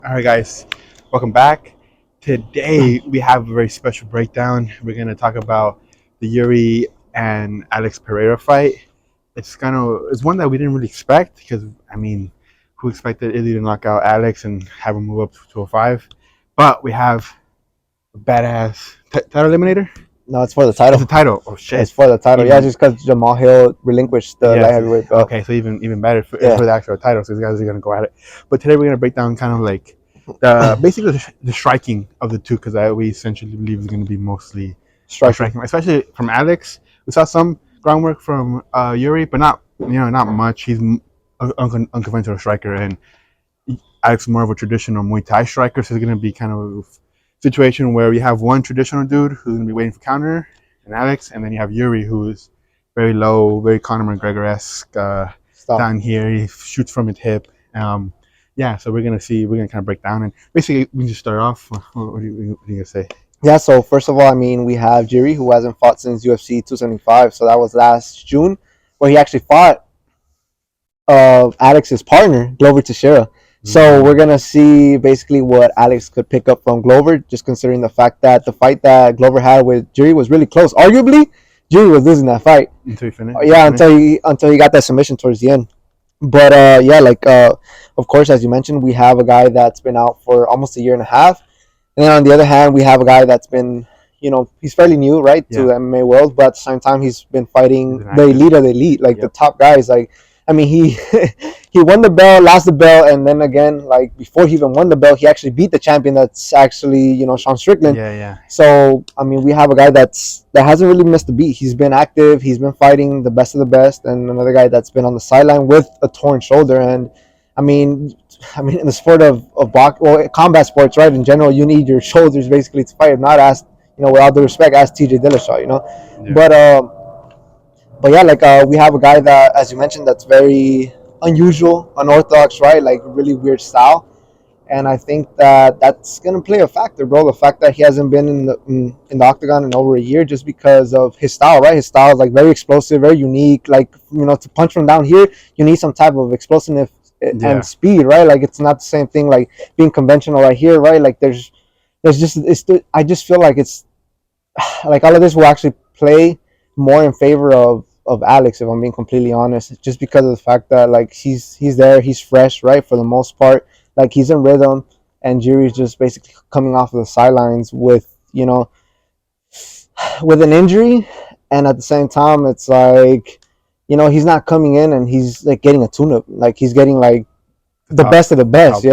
All right, guys, welcome back. Today we have a very special breakdown. We're going to talk about the Jiri and Alex Pereira fight. It's one that we didn't really expect because who expected Izzy to knock out Alex and have him move up to 205? But we have a badass title eliminator. No, it's for the It's title. a title. Oh shit! It's for the title. Yeah, just because Jamal Hill relinquished the light heavyweight belt. Okay, so even better for the actual title. So these guys are gonna go at it. But today we're gonna break down kind of like basically the striking of the two, because we essentially believe is going to be mostly striking, especially from Alex. We saw some groundwork from Jiri, but not much. He's an unconventional striker, and Alex is more of a traditional Muay Thai striker. So it's going to be kind of a situation where you have one traditional dude who's going to be waiting for counter, and Alex, and then you have Jiri, who's very low, very Conor McGregor-esque down here. He shoots from his hip. So we're gonna kind of break down, and basically we can just start off. What are you gonna say? Yeah, so first of all, we have Jiri, who hasn't fought since UFC 275, so that was last June, where he actually fought Alex's partner, Glover Teixeira. So we're gonna see basically what Alex could pick up from Glover, just considering the fact that the fight that Glover had with Jiri was really close. Arguably, Jiri was losing that fight until he finished. Until he got that submission towards the end. But of course, as you mentioned, we have a guy that's been out for almost a year and a half, and then on the other hand, we have a guy that's been, he's fairly new, right, to the MMA world, but at the same time, he's been fighting the elite of the elite, like the top guys. He he won the belt, lost the belt, and then again, like before he even won the belt, he actually beat the champion. That's actually Sean Strickland. So we have a guy that hasn't really missed a beat. He's been active. He's been fighting the best of the best, and another guy that's been on the sideline with a torn shoulder. And in the sport of combat sports, right, in general, you need your shoulders basically to fight. If not, ask with all due respect, ask TJ Dillashaw. But we have a guy that, as you mentioned, that's very unusual, unorthodox, right? Like really weird style, and I think that's gonna play a factor, bro. The fact that he hasn't been in the octagon in over a year, just because of his style, right? His style is like very explosive, very unique. Like to punch from down here, you need some type of explosiveness and speed, right? Like it's not the same thing like being conventional right here, right? Like I just feel like it's like all of this will actually play more in favor of Alex, if I'm being completely honest, just because of the fact that like he's there, he's fresh, right, for the most part, like he's in rhythm, and Jiri's just basically coming off of the sidelines with with an injury, and at the same time it's like he's not coming in and he's like getting a tune-up, like he's getting like the best of the best.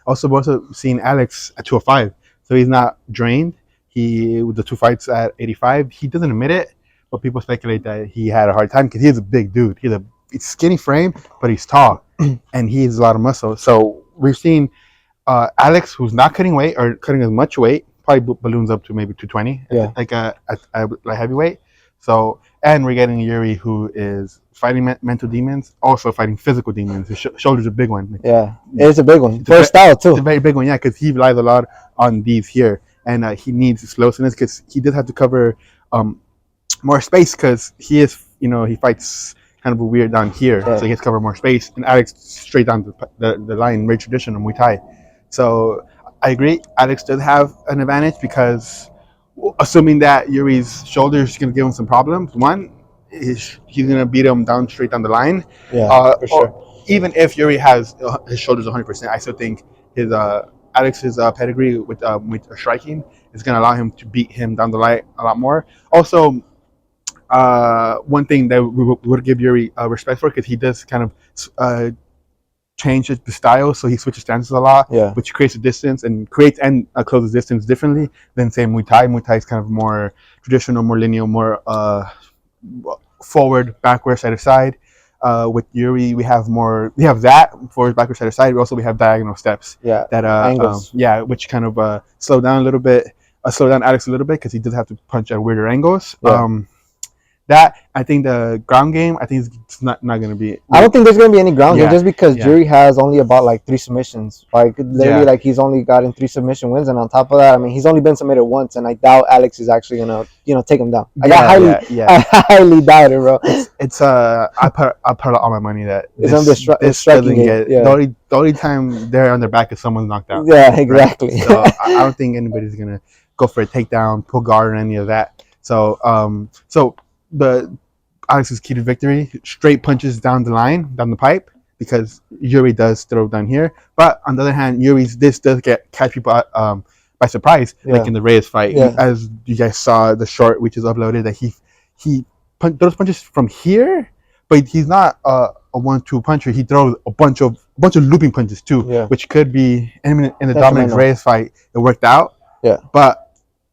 Also seeing Alex at 205, so he's not drained. He, with the two fights at 85, he doesn't admit it, but people speculate that he had a hard time because he's a big dude. He's a skinny frame, but he's tall, and he has a lot of muscle. So we've seen Alex, who's not cutting weight or cutting as much weight, probably balloons up to maybe 220, like a heavyweight. So, and we're getting Jiri, who is fighting mental demons, also fighting physical demons. His shoulder's a big one. Yeah, it's a big one. For style too. It's a very big one, because he relies a lot on these here. And he needs explosiveness because he did have to cover more space, because he is, he fights kind of a weird down here, so he has to cover more space. And Alex straight down the line, very traditional Muay Thai. So I agree, Alex does have an advantage, because assuming that Jiri's shoulder is going to give him some problems, one, he's going to beat him straight down the line. For sure. Even if Jiri has his shoulders 100%, I still think his Alex's pedigree with striking is going to allow him to beat him down the line a lot more. Also, one thing that we would give Jiri respect for, because he does kind of change the style, so he switches stances a lot, which creates a distance and closes distance differently than say Muay Thai. Muay Thai is kind of more traditional, more linear, more forward, backward, side to side. With Jiri, we have that forward, backward, side to side. We have diagonal steps. Angles. Which kind of slow down Alex a little bit, because he does have to punch at weirder angles. That I think the ground game, I think it's not gonna be. I don't think there's gonna be any ground game Yeah, just because yeah. Jiri has only about like 3 submissions. Like literally, Yeah. like he's only gotten 3 submission wins, and on top of that, I mean, he's only been submitted once, and I doubt Alex is actually gonna take him down. Like, Yeah. I highly doubt it, bro. It's I put all my money that It's gonna be a striking game. get the only time they're on their back is someone's knocked out. Yeah, exactly. Right? So I don't think anybody's gonna go for a takedown, pull guard, or any of that. So so the Alex's key to victory: straight punches down the line, down the pipe, because Yuri does throw down here. But on the other hand, this does catch people by surprise, like in the Reyes fight, as you guys saw the short which is uploaded, that he throws punches from here, but he's not a 1-2 puncher. He throws a bunch of looping punches too, which could be in the Dominic Reyes fight. It worked out, but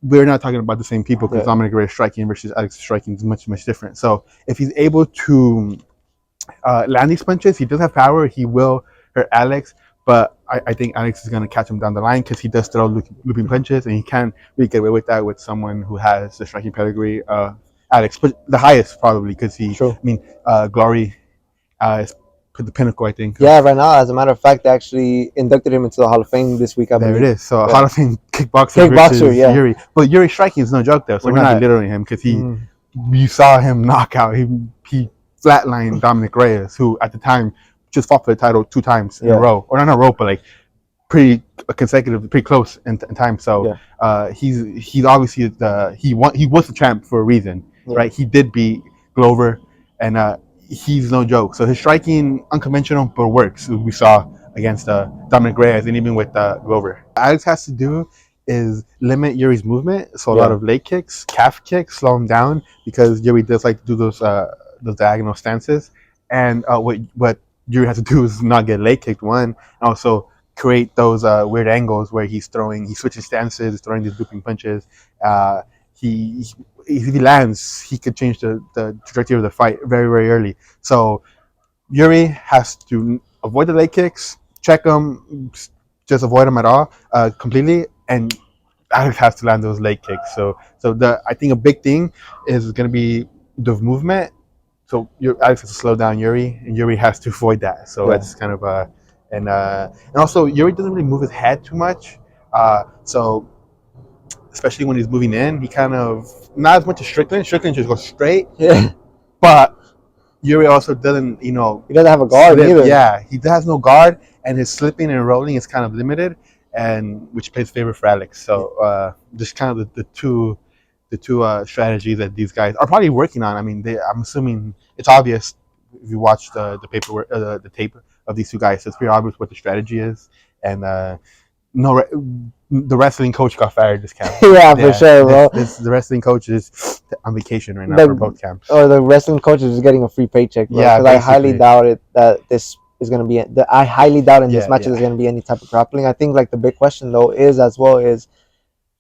we're not talking about the same people, because Dominic Reyes striking versus Alex striking is much different. So if he's able to land these punches, he does have power. He will hurt Alex, but I think Alex is going to catch him down the line, because he does throw looping punches, and he can really get away with that with someone who has the striking pedigree. Alex, but the highest probably, because I mean, Glory is the pinnacle, I think. Yeah, right now, as a matter of fact, they actually inducted him into the Hall of Fame this week. I believe. There it is. So Hall of Fame kickboxer versus Yuri. But Yuri striking is no joke, though. So we're not belittling him, because you saw him knock out. He flatlined Dominic Reyes, who at the time just fought for the title 2 times in a row, or not in a row, but like pretty consecutive, pretty close in time. So he's obviously he was the champ for a reason, right? He did beat Glover, and he's no joke. So his striking, unconventional, but works. We saw against Dominic Reyes, and even with Glover. What Alex has to do is limit Yuri's movement. So a lot of leg kicks, calf kicks, slow him down, because Yuri does like to do those diagonal stances. And what Yuri has to do is not get leg kicked, one, and also create those weird angles where he switches stances, throwing these looping punches. If he lands, he could change the trajectory of the fight very, very early. So Yuri has to avoid the leg kicks, check them, just avoid them at all, completely, and Alex has to land those leg kicks. So I think a big thing is going to be the movement. So Alex has to slow down Yuri, and Yuri has to avoid that. So that's kind of and also Yuri doesn't really move his head too much. So especially when he's moving in, he kind of not as much as Strickland. Strickland just goes straight. Yeah. But Yuri also doesn't, he doesn't have a guard either. Yeah, he has no guard, and his slipping and rolling is kind of limited, and which plays favor for Alex. So just kind of the two strategies that these guys are probably working on. I mean, I'm assuming it's obvious if you watch the paperwork, the tape of these two guys. So it's pretty obvious what the strategy is, and the wrestling coach got fired this camp. Yeah, for sure, bro. The wrestling coach is on vacation right now for both camps. Or the wrestling coach is getting a free paycheck, bro. Yeah, because I highly doubt it that this is going to be. I highly doubt in this match there's going to be any type of grappling. I think like the big question though is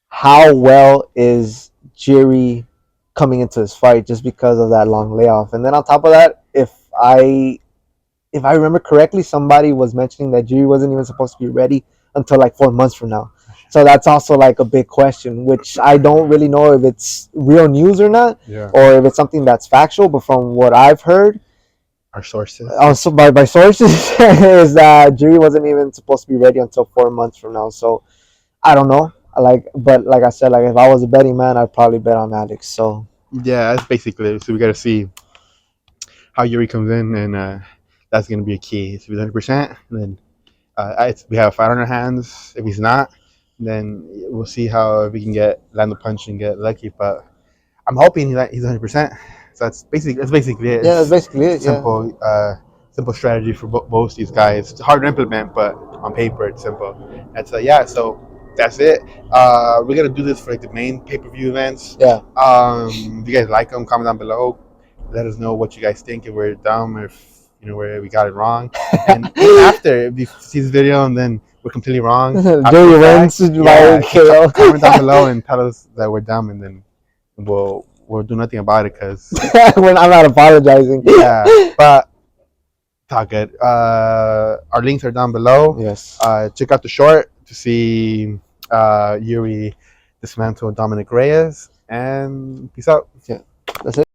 how well is Jiri coming into this fight, just because of that long layoff. And then on top of that, if I remember correctly, somebody was mentioning that Jiri wasn't even supposed to be ready until like 4 months from now. So that's also like a big question, which I don't really know if it's real news or not, or if it's something that's factual. But from what I've heard, our sources, also by sources, is that Jiri wasn't even supposed to be ready until 4 months from now. So I don't know. But like I said, like if I was a betting man, I'd probably bet on Alex. So yeah, that's basically it. So we got to see how Yuri comes in, and that's going to be a key. If he's 100%, and then we have a fight on our hands. If he's not, then we'll see how we can land the punch and get lucky. But I'm hoping he's 100%. So that's basically it. Yeah, that's basically it. Simple strategy for both these guys. It's hard to implement, but on paper it's simple. And so so that's it. We're gonna do this for like the main pay-per-view events. Yeah. If you guys like them, comment down below. Let us know what you guys think. If we're dumb, or if where we got it wrong. And after, if you see this video and then we're completely wrong, Jiri wins by KO. Comment down below and tell us that we're dumb, and then we'll do nothing about it, because I'm not apologizing. Yeah, but it's all good. Our links are down below. Yes. Check out the short to see Yuri dismantle Dominic Reyes, and peace out. Yeah, that's it.